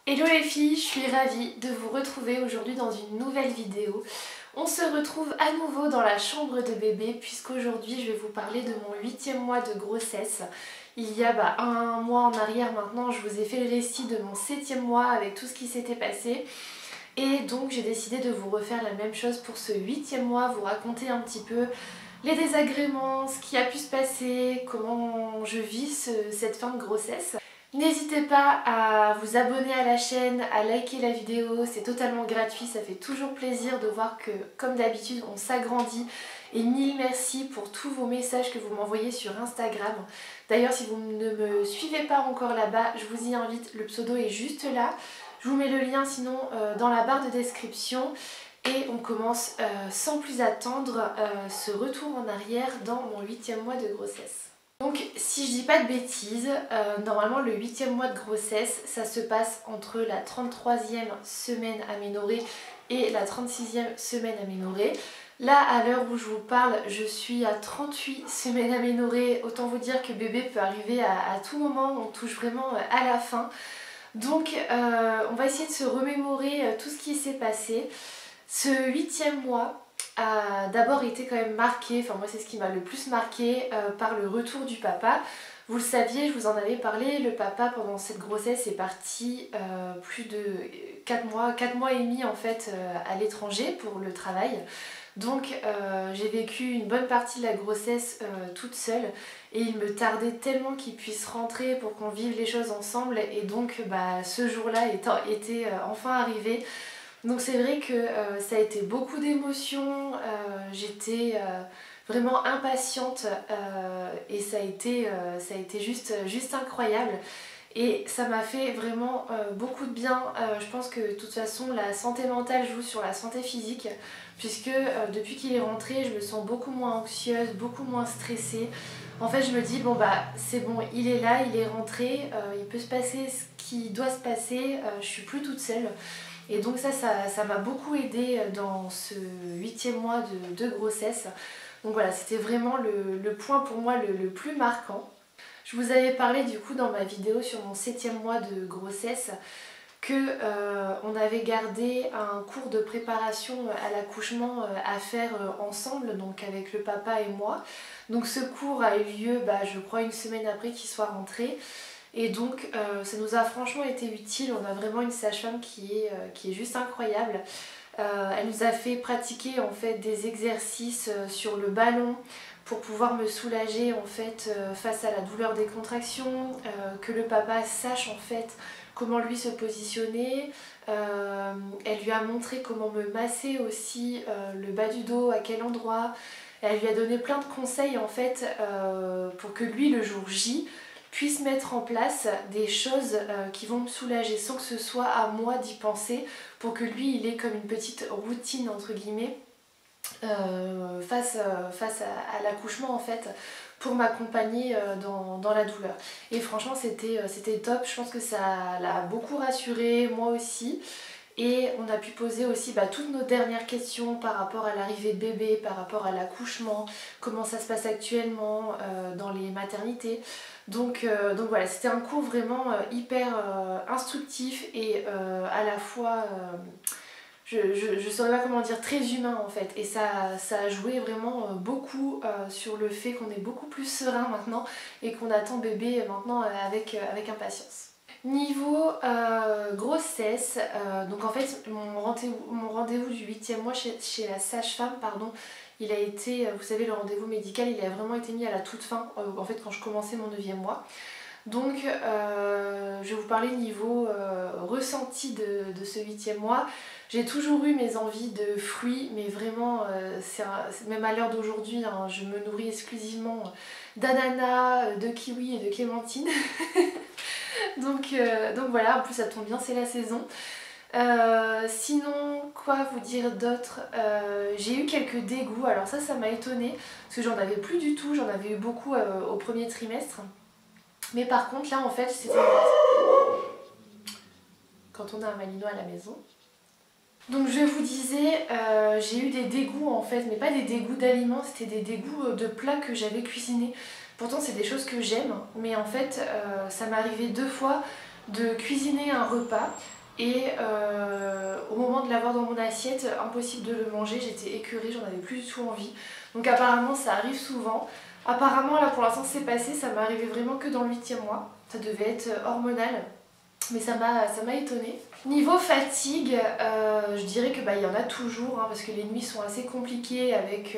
Hello les filles, je suis ravie de vous retrouver aujourd'hui dans une nouvelle vidéo. On se retrouve à nouveau dans la chambre de bébé puisqu'aujourd'hui je vais vous parler de mon 8e mois de grossesse. Il y a un mois en arrière maintenant, je vous ai fait le récit de mon 7e mois avec tout ce qui s'était passé. Et donc j'ai décidé de vous refaire la même chose pour ce 8e mois, vous raconter un petit peu les désagréments, ce qui a pu se passer, comment je vis cette fin de grossesse. N'hésitez pas à vous abonner à la chaîne, à liker la vidéo, c'est totalement gratuit, ça fait toujours plaisir de voir que, comme d'habitude, on s'agrandit. Et mille merci pour tous vos messages que vous m'envoyez sur Instagram. D'ailleurs, si vous ne me suivez pas encore là-bas, je vous y invite, le pseudo est juste là. Je vous mets le lien sinon dans la barre de description. Et on commence sans plus attendre ce retour en arrière dans mon 8e mois de grossesse. Donc si je dis pas de bêtises, normalement le 8e mois de grossesse ça se passe entre la 33e semaine aménorrhée et la 36e semaine aménorrhée. Là à l'heure où je vous parle je suis à 38 semaines aménorrhées, autant vous dire que bébé peut arriver à tout moment, on touche vraiment à la fin. Donc on va essayer de se remémorer tout ce qui s'est passé. Ce 8e mois a d'abord été quand même marqué, enfin moi c'est ce qui m'a le plus marqué par le retour du papa. Vous le saviez, je vous en avais parlé, le papa pendant cette grossesse est parti plus de 4 mois et demi en fait à l'étranger pour le travail. Donc j'ai vécu une bonne partie de la grossesse toute seule et il me tardait tellement qu'il puisse rentrer pour qu'on vive les choses ensemble et donc ce jour-là était enfin arrivé. Donc c'est vrai que ça a été beaucoup d'émotions, j'étais vraiment impatiente et ça a été juste incroyable. Et ça m'a fait vraiment beaucoup de bien. Je pense que de toute façon la santé mentale joue sur la santé physique puisque depuis qu'il est rentré je me sens beaucoup moins anxieuse, beaucoup moins stressée. En fait je me dis bon c'est bon, il est là, il est rentré, il peut se passer ce qui doit se passer, je suis plus toute seule. Et donc ça m'a beaucoup aidée dans ce 8e mois de grossesse. Donc voilà, c'était vraiment le point pour moi le plus marquant. Je vous avais parlé du coup dans ma vidéo sur mon 7e mois de grossesse que on avait gardé un cours de préparation à l'accouchement à faire ensemble, donc avec le papa et moi. Donc ce cours a eu lieu je crois une semaine après qu'il soit rentré. Et donc ça nous a franchement été utile, on a vraiment une sage-femme qui est juste incroyable. Elle nous a fait pratiquer en fait des exercices sur le ballon pour pouvoir me soulager en fait face à la douleur des contractions, que le papa sache en fait comment lui se positionner. Elle lui a montré comment me masser aussi le bas du dos, à quel endroit. Elle lui a donné plein de conseils en fait pour que lui le jour J puisse mettre en place des choses qui vont me soulager sans que ce soit à moi d'y penser, pour que lui il ait comme une petite routine entre guillemets face à l'accouchement en fait, pour m'accompagner dans la douleur. Et franchement c'était top, je pense que ça l'a beaucoup rassurée, moi aussi. Et on a pu poser aussi toutes nos dernières questions par rapport à l'arrivée de bébé, par rapport à l'accouchement, comment ça se passe actuellement dans les maternités. Donc voilà, c'était un cours vraiment hyper instructif et à la fois, je saurais pas comment dire, très humain en fait. Et ça a joué vraiment beaucoup sur le fait qu'on est beaucoup plus serein maintenant et qu'on attend bébé maintenant avec impatience. Niveau grossesse, donc en fait mon rendez-vous du 8e mois chez la sage-femme, pardon, il a été, vous savez le rendez-vous médical il a vraiment été mis à la toute fin, en fait quand je commençais mon 9e mois. Donc je vais vous parler niveau ressenti de ce 8e mois. J'ai toujours eu mes envies de fruits, mais vraiment, même à l'heure d'aujourd'hui, hein, je me nourris exclusivement d'ananas, de kiwi et de clémentine. donc voilà, en plus ça tombe bien, c'est la saison. Sinon, quoi vous dire d'autre, j'ai eu quelques dégoûts, alors ça m'a étonnée, parce que j'en avais plus du tout, j'en avais eu beaucoup au premier trimestre. Mais par contre là en fait c'était quand on a un malinois à la maison. Donc je vous disais, j'ai eu des dégoûts en fait, mais pas des dégoûts d'aliments, c'était des dégoûts de plats que j'avais cuisinés. Pourtant c'est des choses que j'aime, mais en fait ça m'est arrivé 2 fois. de cuisiner un repas et au moment de l'avoir dans mon assiette, impossible de le manger, j'étais écœurée, j'en avais plus du tout envie. Donc apparemment ça arrive souvent. Apparemment là pour l'instant c'est passé, ça m'est arrivé vraiment que dans le 8e mois. Ça devait être hormonal, mais ça m'a étonnée. Niveau fatigue, je dirais que il y en a toujours, hein, parce que les nuits sont assez compliquées avec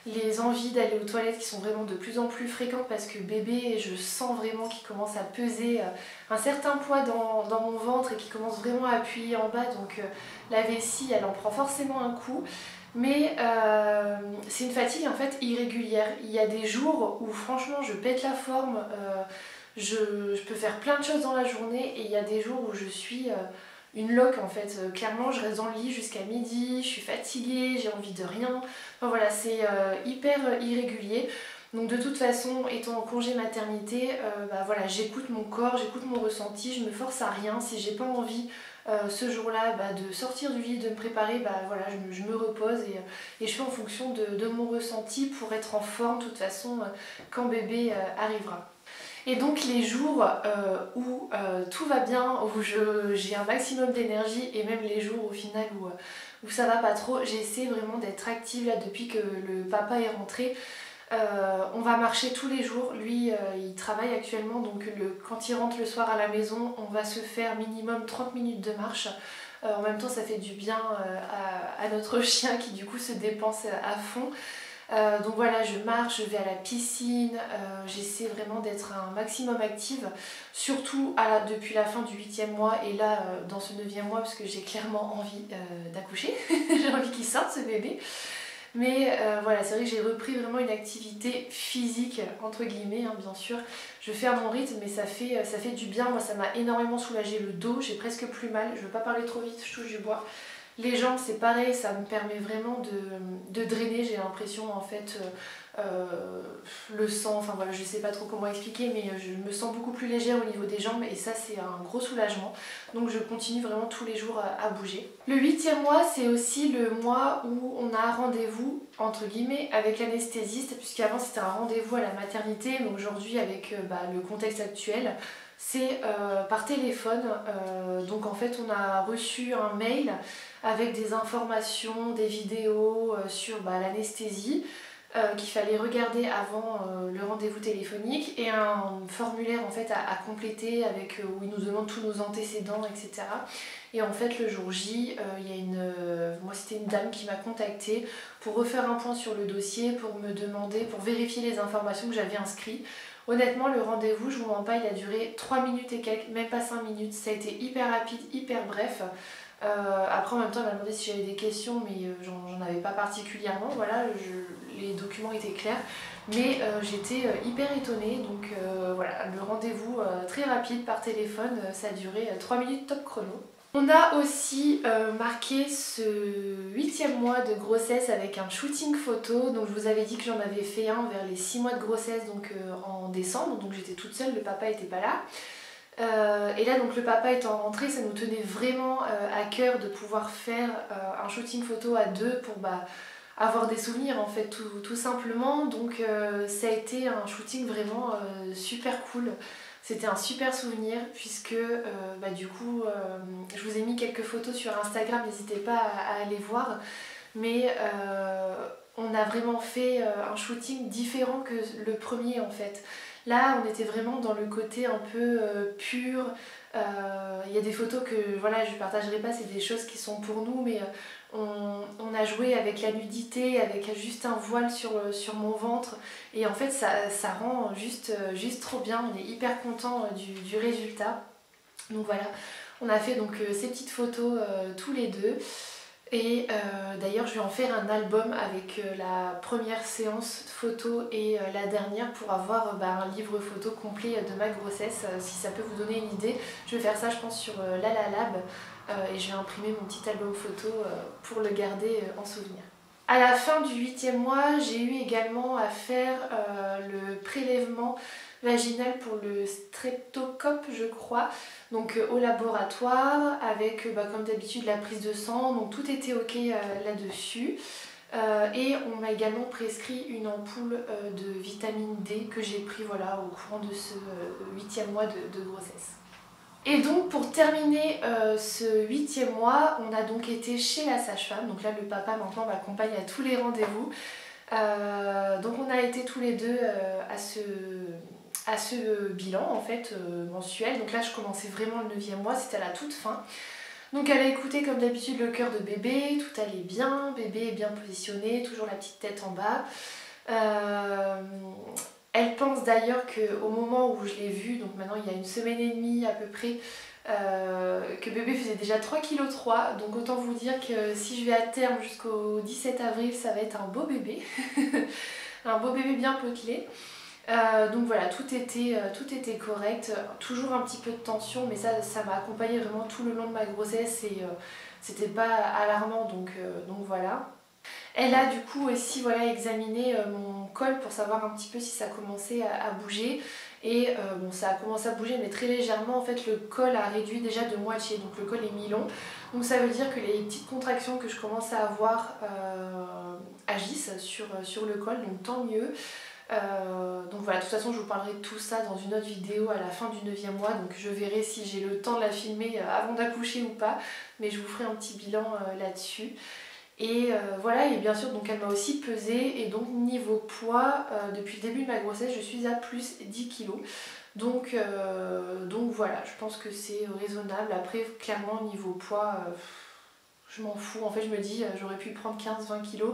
les envies d'aller aux toilettes qui sont vraiment de plus en plus fréquentes parce que bébé, je sens vraiment qu'il commence à peser un certain poids dans mon ventre et qu'il commence vraiment à appuyer en bas, donc la vessie elle en prend forcément un coup. Mais c'est une fatigue en fait irrégulière. Il y a des jours où franchement je pète la forme, je peux faire plein de choses dans la journée, et il y a des jours où je suis une loque en fait. Clairement je reste dans le lit jusqu'à midi, je suis fatiguée, j'ai envie de rien. Enfin voilà, c'est hyper irrégulier. Donc de toute façon, étant en congé maternité, voilà, j'écoute mon corps, j'écoute mon ressenti, je me force à rien. Si j'ai pas envie ce jour-là de sortir du lit, de me préparer, voilà, je me repose et je fais en fonction de mon ressenti pour être en forme de toute façon quand bébé arrivera. Et donc les jours où tout va bien, où j'ai un maximum d'énergie, et même les jours au final où ça va pas trop, j'essaie vraiment d'être active là depuis que le papa est rentré. On va marcher tous les jours, lui il travaille actuellement, donc quand il rentre le soir à la maison, on va se faire minimum 30 minutes de marche. En même temps ça fait du bien à notre chien qui du coup se dépense à fond. Donc voilà, je marche, je vais à la piscine, j'essaie vraiment d'être un maximum active, surtout depuis la fin du 8e mois et là dans ce 9e mois parce que j'ai clairement envie d'accoucher, j'ai envie qu'il sorte ce bébé. Mais voilà, c'est vrai que j'ai repris vraiment une activité physique, entre guillemets, hein, bien sûr. Je fais à mon rythme, mais ça fait du bien. Moi, ça m'a énormément soulagé le dos, j'ai presque plus mal. Je veux pas parler trop vite, je touche du bois. Les jambes, c'est pareil, ça me permet vraiment de drainer, j'ai l'impression, en fait, le sang. Enfin voilà, je sais pas trop comment expliquer, mais je me sens beaucoup plus légère au niveau des jambes et ça, c'est un gros soulagement. Donc je continue vraiment tous les jours à bouger. Le 8e mois, c'est aussi le mois où on a un rendez-vous, entre guillemets, avec l'anesthésiste, puisqu'avant c'était un rendez-vous à la maternité, mais aujourd'hui, avec le contexte actuel, c'est par téléphone. Donc en fait, on a reçu un mail avec des informations, des vidéos sur l'anesthésie qu'il fallait regarder avant le rendez-vous téléphonique, et un formulaire en fait à compléter avec, où il nous demande tous nos antécédents, etc. Et en fait le jour J, il y a moi c'était une dame qui m'a contactée pour refaire un point sur le dossier, pour me demander, pour vérifier les informations que j'avais inscrites. Honnêtement, le rendez-vous, je vous mens pas, il a duré 3 minutes et quelques, même pas 5 minutes. Ça a été hyper rapide, hyper bref. Après, en même temps, elle m'a demandé si j'avais des questions, mais j'en avais pas particulièrement. Voilà, les documents étaient clairs. Mais j'étais hyper étonnée. Donc voilà, le rendez-vous très rapide par téléphone, ça a duré 3 minutes top chrono. On a aussi marqué ce 8e mois de grossesse avec un shooting photo. Donc je vous avais dit que j'en avais fait un vers les 6 mois de grossesse, donc en décembre. Donc j'étais toute seule, le papa n'était pas là. Et là donc le papa étant rentré, ça nous tenait vraiment à cœur de pouvoir faire un shooting photo à deux pour avoir des souvenirs en fait, tout simplement. Donc ça a été un shooting vraiment super cool. C'était un super souvenir puisque du coup je vous ai mis quelques photos sur Instagram, n'hésitez pas à aller voir. Mais on a vraiment fait un shooting différent que le premier en fait. Là on était vraiment dans le côté un peu pur. Il y a des photos que voilà, je ne partagerai pas, c'est des choses qui sont pour nous, mais on a joué avec la nudité, avec juste un voile sur mon ventre, et en fait ça rend juste trop bien. On est hyper content du résultat. Donc voilà, on a fait donc ces petites photos tous les deux. Et d'ailleurs je vais en faire un album avec la première séance photo et la dernière pour avoir un livre photo complet de ma grossesse, si ça peut vous donner une idée. Je vais faire ça je pense sur Lalalab et je vais imprimer mon petit album photo pour le garder en souvenir. À la fin du 8e mois, j'ai eu également à faire le prélèvement vaginal pour le streptocoque, je crois, donc au laboratoire, avec comme d'habitude la prise de sang, donc tout était ok là-dessus. Et on m'a également prescrit une ampoule de vitamine D que j'ai pris voilà, au courant de ce 8e mois de grossesse. Et donc pour terminer ce 8e mois, on a donc été chez la sage-femme. Donc là le papa maintenant m'accompagne à tous les rendez-vous. Donc on a été tous les deux à ce bilan en fait mensuel. Donc là je commençais vraiment le 9e mois, c'était à la toute fin. Donc elle a écouté comme d'habitude le cœur de bébé, tout allait bien, bébé est bien positionné, toujours la petite tête en bas. Elle pense d'ailleurs qu'au moment où je l'ai vue, donc maintenant il y a une semaine et demie à peu près, que bébé faisait déjà 3,3 kg. Donc autant vous dire que si je vais à terme jusqu'au 17 avril, ça va être un beau bébé. Un beau bébé bien potelé. Donc voilà, tout était correct, toujours un petit peu de tension, mais ça m'a accompagnée vraiment tout le long de ma grossesse et c'était pas alarmant, donc voilà. Elle a du coup aussi voilà, examiné mon col pour savoir un petit peu si ça commençait à bouger. Et bon, ça a commencé à bouger mais très légèrement. En fait le col a réduit déjà de moitié, donc le col est mi-long. Donc ça veut dire que les petites contractions que je commence à avoir agissent sur le col, donc tant mieux. Donc voilà, de toute façon je vous parlerai de tout ça dans une autre vidéo à la fin du 9e mois, donc je verrai si j'ai le temps de la filmer avant d'accoucher ou pas, mais je vous ferai un petit bilan là-dessus. Et voilà, et bien sûr donc elle m'a aussi pesé, et donc niveau poids, depuis le début de ma grossesse je suis à plus 10 kg. Donc voilà, je pense que c'est raisonnable. Après clairement niveau poids, je m'en fous, en fait je me dis j'aurais pu prendre 15-20 kg.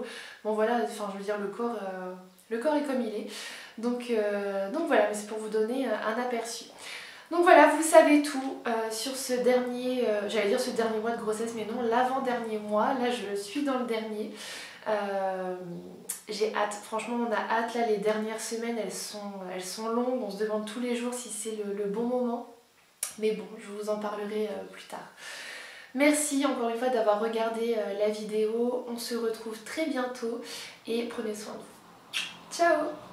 Bon voilà, enfin je veux dire le corps est comme il est. Donc voilà, mais c'est pour vous donner un aperçu. Donc voilà, vous savez tout sur ce dernier, j'allais dire ce dernier mois de grossesse, mais non, l'avant-dernier mois. Là, je suis dans le dernier. J'ai hâte, franchement, on a hâte. Là, les dernières semaines, elles sont longues. On se demande tous les jours si c'est le bon moment. Mais bon, je vous en parlerai plus tard. Merci encore une fois d'avoir regardé la vidéo. On se retrouve très bientôt et prenez soin de vous. Ciao!